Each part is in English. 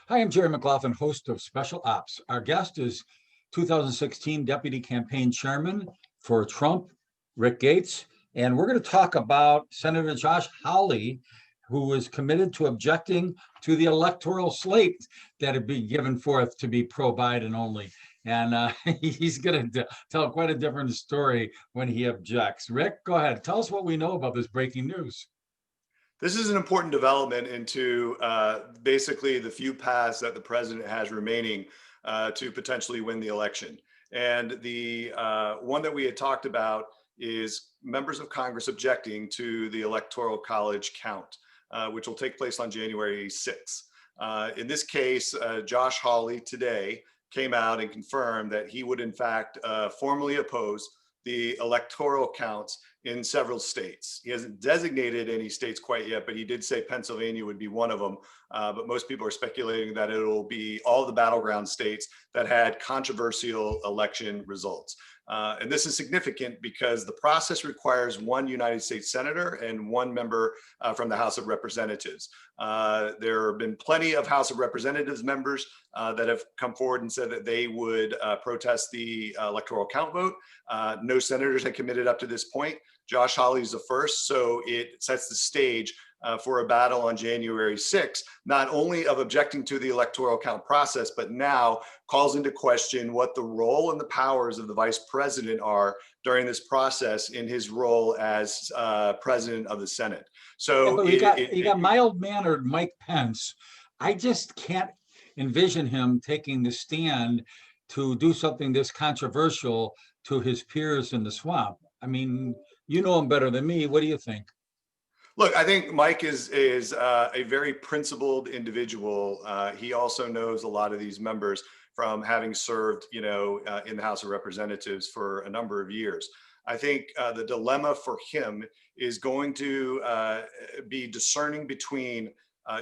Hi, I'm Jerry McLaughlin, host of Special Ops. Our guest is 2016 Deputy Campaign Chairman for Trump, Rick Gates. And we're going to talk about Senator Josh Hawley, who is committed to objecting to the electoral slate that had been given forth to be pro-Biden only. And he's going to tell quite a different story when he objects. Rick, go ahead. Tell us what we know about this breaking news. This is an important development into basically the few paths that the president has remaining to potentially win the election. And the one that we had talked about is members of Congress objecting to the Electoral College count, which will take place on January 6th. In this case, Josh Hawley today came out and confirmed that he would in fact formally oppose the electoral counts in several states. He hasn't designated any states quite yet, but he did say Pennsylvania would be one of them. But most people are speculating that it'll be all the battleground states that had controversial election results. And this is significant because the process requires one United States senator and one member from the House of Representatives. There have been plenty of House of Representatives members that have come forward and said that they would protest the electoral count vote. No senators had committed up to this point. Josh Hawley is the first, so it sets the stage for a battle on January 6th, not only of objecting to the electoral count process, but now calls into question what the role and the powers of the vice president are during this process in his role as president of the Senate. Yeah, So but you got mild-mannered Mike Pence. I just can't envision him taking the stand to do something this controversial to his peers in the swamp. I mean, you know him better than me. What do you think? Look, I think Mike is a very principled individual. He also knows a lot of these members from having served, in the House of Representatives for a number of years. I think the dilemma for him is going to be discerning between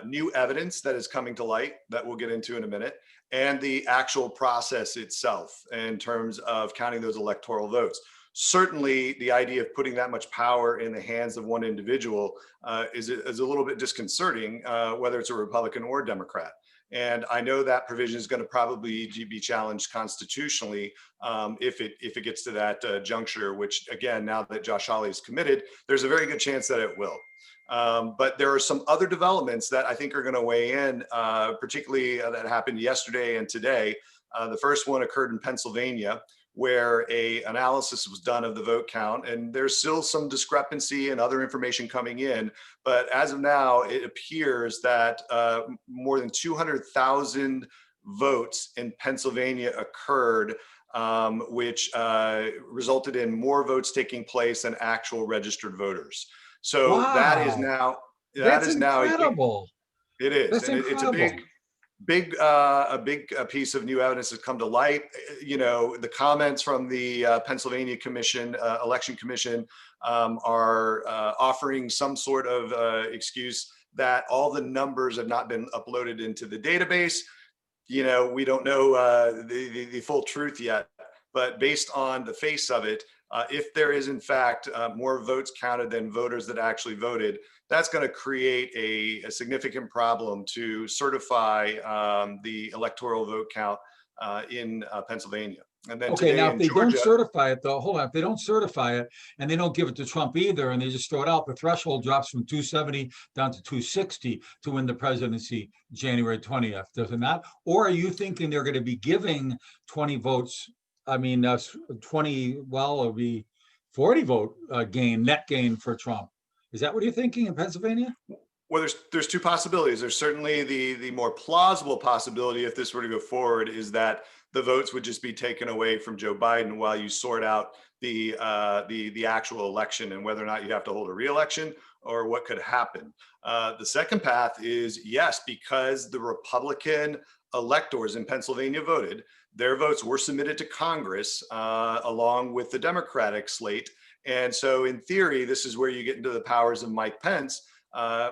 new evidence that is coming to light that we'll get into in a minute, and the actual process itself in terms of counting those electoral votes. Certainly, the idea of putting that much power in the hands of one individual is a little bit disconcerting, whether it's a Republican or Democrat. And I know that provision is going to probably be challenged constitutionally if it gets to that juncture, which again, now that Josh Hawley is committed, there's a very good chance that it will. But there are some other developments that I think are going to weigh in, particularly that happened yesterday and today. The first one occurred in Pennsylvania, where a analysis was done of the vote count, and there's still some discrepancy and other information coming in. But as of now, it appears that more than 200,000 votes in Pennsylvania occurred, which resulted in more votes taking place than actual registered voters. So that is Wow, now that's incredible. it is, That's and it's a incredible. big piece of new evidence has come to light. The comments from the Pennsylvania Commission, Election Commission, are offering some sort of excuse that all the numbers have not been uploaded into the database. We don't know the full truth yet, but based on the face of it, if there is in fact more votes counted than voters that actually voted, that's going to create a significant problem to certify the electoral vote count in Pennsylvania. And then Okay, today now if in they don't Georgia, certify it, though, hold on. If they don't certify it and they don't give it to Trump either, and they just throw it out, the threshold drops from 270 down to 260 to win the presidency January 20th, does it not? Or are you thinking they're going to be giving 20 votes? I mean, that's 20, well, it'll be 40 vote net gain for Trump. Is that what you're thinking in Pennsylvania? well, there's two possibilities. There's certainly the more plausible possibility, if this were to go forward, is that the votes would just be taken away from Joe Biden while you sort out the actual election and whether or not you have to hold a re-election or what could happen. The second path is yes, because the Republican electors in Pennsylvania voted, their votes were submitted to Congress along with the Democratic slate. And so in theory, this is where you get into the powers of Mike Pence.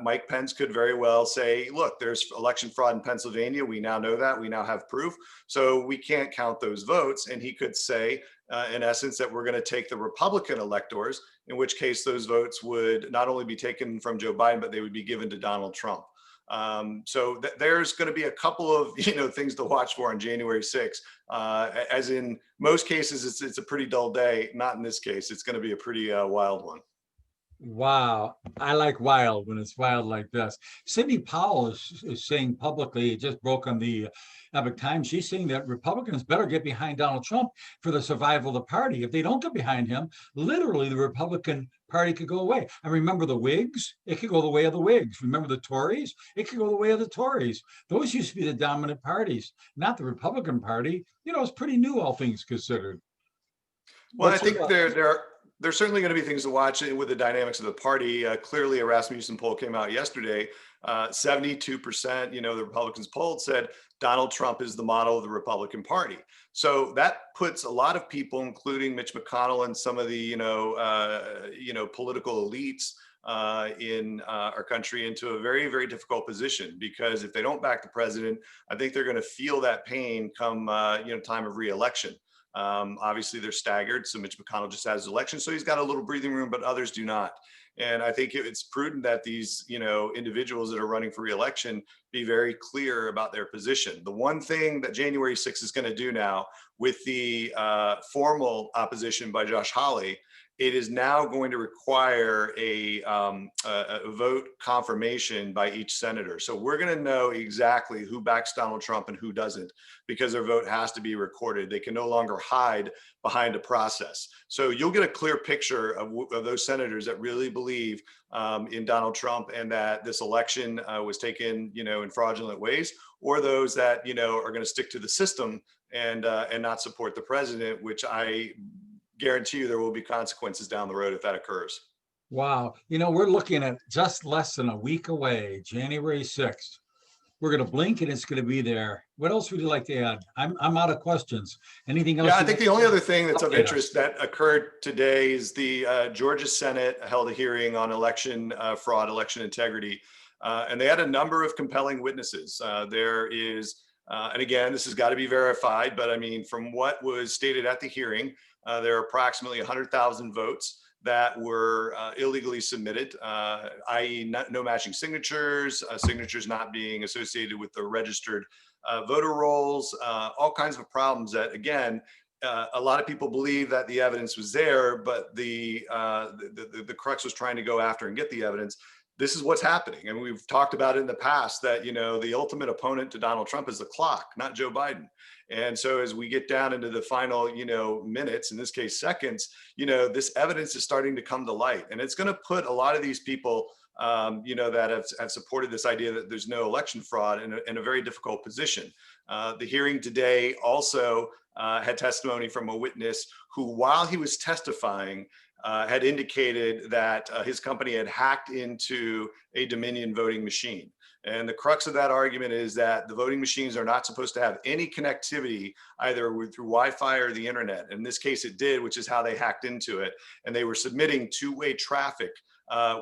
Mike Pence could very well say, look, there's election fraud in Pennsylvania. We now know that. We now have proof. So we can't count those votes. And he could say, in essence, that we're going to take the Republican electors, in which case those votes would not only be taken from Joe Biden, but they would be given to Donald Trump. So there's going to be a couple of things to watch for on January 6th. As in most cases, it's a pretty dull day. Not in this case. It's going to be a pretty wild one. Wow, I like wild when it's wild like this. Sidney Powell is saying publicly, it just broke on the Epic Times. She's saying that Republicans better get behind Donald Trump for the survival of the party. If they don't get behind him, literally the Republican Party could go away. And remember the Whigs? It could go the way of the Whigs. Remember the Tories? It could go the way of the Tories. Those used to be the dominant parties, not the Republican Party. It's pretty new, all things considered. Well, I What's think your there's certainly going to be things to watch with the dynamics of the party. Clearly, a Rasmussen poll came out yesterday. 72%, the Republicans polled said Donald Trump is the model of the Republican Party. So that puts a lot of people, including Mitch McConnell and some of the political elites in our country, into a very, very difficult position, because if they don't back the president, I think they're going to feel that pain come time of re-election. Obviously, they're staggered. So Mitch McConnell just has his election, so he's got a little breathing room, but others do not. And I think it's prudent that these, individuals that are running for re-election be very clear about their position. The one thing that January 6th is going to do now, with the formal opposition by Josh Hawley, it is now going to require a vote confirmation by each senator. So we're going to know exactly who backs Donald Trump and who doesn't, because their vote has to be recorded. They can no longer hide behind a process. So you'll get a clear picture of those senators that really believe in Donald Trump and that this election was taken, in fraudulent ways, or those that, are going to stick to the system and not support the president, which I guarantee you there will be consequences down the road if that occurs. Wow. We're looking at just less than a week away, January 6th. We're going to blink and it's going to be there. What else would you like to add? I'm out of questions. Anything else? Yeah, I think the only other thing that's of Update us. interest that occurred today is the Georgia Senate held a hearing on election fraud, election integrity, and they had a number of compelling witnesses. There is, and again, this has got to be verified, but I mean, from what was stated at the hearing, there are approximately 100,000 votes that were illegally submitted, i.e. no matching signatures, signatures not being associated with the registered voter rolls, all kinds of problems that, again, a lot of people believe that the evidence was there, but the crux was trying to go after and get the evidence. This is what's happening. And we've talked about it in the past that, the ultimate opponent to Donald Trump is the clock, not Joe Biden. And so as we get down into the final, minutes, in this case, seconds, this evidence is starting to come to light. And it's going to put a lot of these people, that have supported this idea that there's no election fraud in a very difficult position. The hearing today also had testimony from a witness who, while he was testifying, had indicated that his company had hacked into a Dominion voting machine. And the crux of that argument is that the voting machines are not supposed to have any connectivity either through Wi-Fi or the internet. In this case, it did, which is how they hacked into it. And they were submitting two-way traffic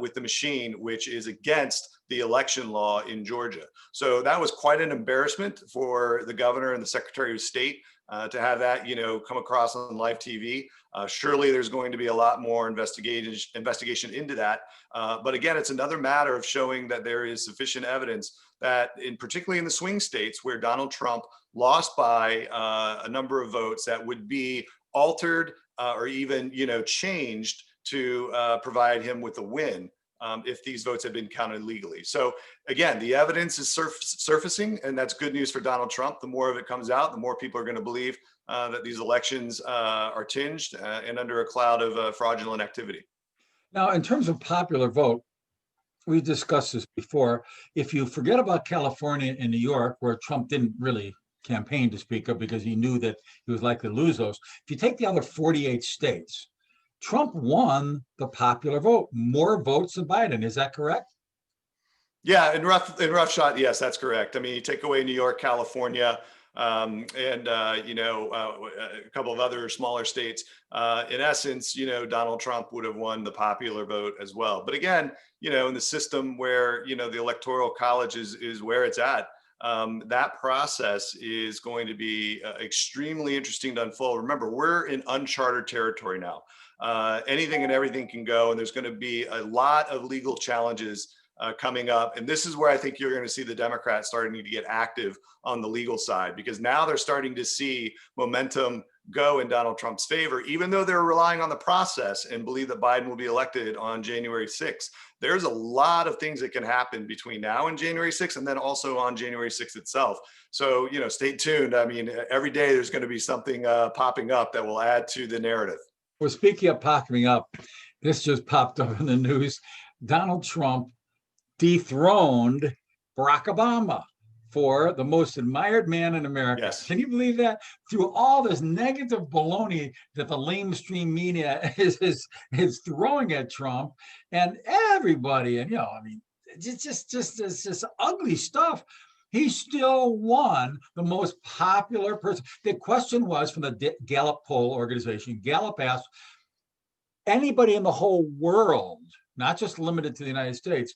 with the machine, which is against the election law in Georgia. So that was quite an embarrassment for the governor and the Secretary of State to have that, come across on live TV. Surely there's going to be a lot more investigation into that. But again, it's another matter of showing that there is sufficient evidence that, particularly in the swing states where Donald Trump lost by a number of votes, that would be altered or even, changed to provide him with a win if these votes had been counted legally. So again, the evidence is surfacing, and that's good news for Donald Trump. The more of it comes out, the more people are going to believe that these elections are tinged and under a cloud of fraudulent activity. Now, in terms of popular vote, we discussed this before. If you forget about California and New York, where Trump didn't really campaign to speak of because he knew that he was likely to lose those, if you take the other 48 states, Trump won the popular vote, more votes than Biden. Is that correct? Yeah, in rough shot, yes, that's correct. I mean, you take away New York, California, and a couple of other smaller states. In essence, Donald Trump would have won the popular vote as well. But again, in the system where the electoral college is where it's at, that process is going to be extremely interesting to unfold. Remember, we're in uncharted territory now. Anything and everything can go, and there's going to be a lot of legal challenges coming up. And this is where I think you're going to see the Democrats starting to get active on the legal side, because now they're starting to see momentum go in Donald Trump's favor, even though they're relying on the process and believe that Biden will be elected on January 6th. There's a lot of things that can happen between now and January 6th, and then also on January 6th itself. So, stay tuned. I mean, every day there's going to be something popping up that will add to the narrative. Well, speaking of popping up, this just popped up in the news. Donald Trump dethroned Barack Obama for the most admired man in America. Yes. Can you believe that? Through all this negative baloney that the lamestream media is throwing at Trump and everybody, and it's just ugly stuff. He still won the most popular person. The question was from the Gallup poll organization. Gallup asked anybody in the whole world, not just limited to the United States,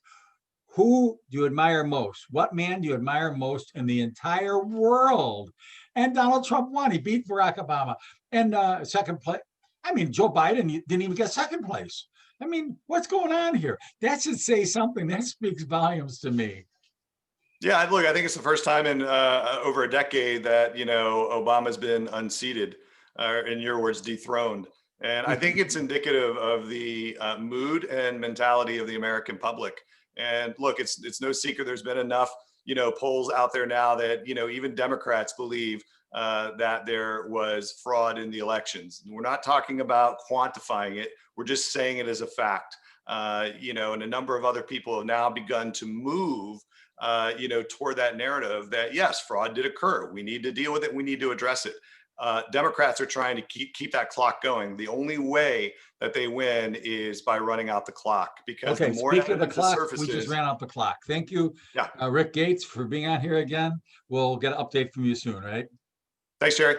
who do you admire most? What man do you admire most in the entire world? And Donald Trump won. He beat Barack Obama. And second place, Joe Biden didn't even get second place. What's going on here? That should say something. That speaks volumes to me. Yeah, look, I think it's the first time in over a decade that, Obama's been unseated, in your words, dethroned. And I think it's indicative of the mood and mentality of the American public. And look, it's no secret there's been enough, polls out there now that, even Democrats believe that there was fraud in the elections. We're not talking about quantifying it. We're just saying it as a fact. And a number of other people have now begun to move, toward that narrative that, yes, fraud did occur. We need to deal with it. We need to address it. Democrats are trying to keep that clock going. The only way that they win is by running out the clock, because the more speaking of the clock, surfaces, we just ran out the clock. Thank you, yeah. Rick Gates, for being on here again. We'll get an update from you soon, right? Thanks, Jerry.